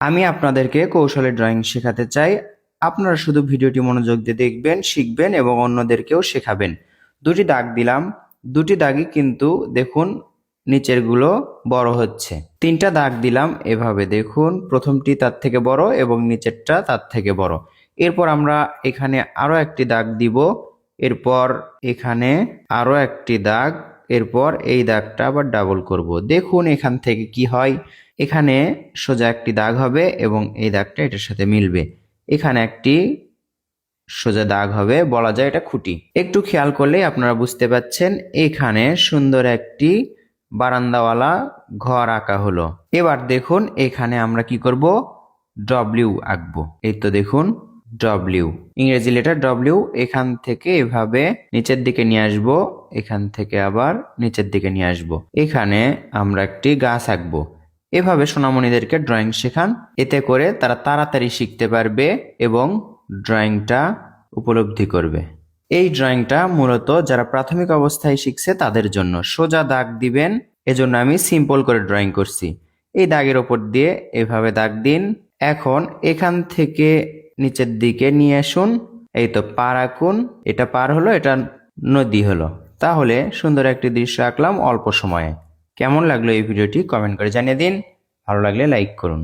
আমি আপনাদেরকে কৌশলে ড্রয়িং শেখাতে চাই। আপনারা শুধু ভিডিওটি মনোযোগ দিয়ে দেখবেন, শিখবেন এবং অন্যদেরকেও শেখাবেন। দুটি দাগ দিলাম, দুটি দাগই কিন্তু দেখুন নিচেরগুলো বড় হচ্ছে। তিনটা দাগ দিলাম, এভাবে দেখুন প্রথমটি তার থেকে বড় এবং নিচেরটা তার থেকে বড়। এরপর আমরা এখানে আরো একটি দাগ দিব, এরপর এখানে আরো একটি দাগ, এরপর এই দাগটা আবার ডাবল করব। দেখুন এখান থেকে কি হয়, এখানে সোজা একটি দাগ হবে এবং এই দাগটা এটার সাথে মিলবে। এখানে একটি সোজা দাগ হবে, বলা যায় এটা খুঁটি। একটু খেয়াল করলেই আপনারা বুঝতে পাচ্ছেন এখানে সুন্দর একটি বারান্দাওয়ালা ঘর আঁকা হলো। এবার দেখুন এখানে আমরা কি করব, ডব্লিউ আঁকবো। এই তো দেখুন ডব্লিউ, ইংরেজি লেটার ডব্লিউ। এখান থেকে এভাবে নিচের দিকে নিয়ে আসবো, এখান থেকে আবার নিচের দিকে নিয়ে আসবো। এখানে আমরা একটি গাছ আঁকবো। এভাবে সোনামণিদেরকে ড্রয়িং শেখান, এতে করে তারা তাড়াতাড়ি শিখতে পারবে এবং ড্রয়িংটা উপলব্ধি করবে। এই ড্রয়িংটা মূলত যারা প্রাথমিক অবস্থায় শিখছে তাদের জন্য। সোজা দাগ দিবেন, এজন্য আমি সিম্পল করে ড্রয়িং করছি। এই দাগের ওপর দিয়ে এভাবে দাগ দিন। এখন এখান থেকে নিচের দিকে নিয়ে আসুন, এই তো পার আঁকুন। এটা পার হলো, এটা নদী হলো। তাহলে সুন্দর একটি দৃশ্য আঁকলাম অল্প সময়ে। কেমন লাগলো এই ভিডিওটি কমেন্ট করে জানিয়ে দিন। ভালো লাগলে লাইক করুন।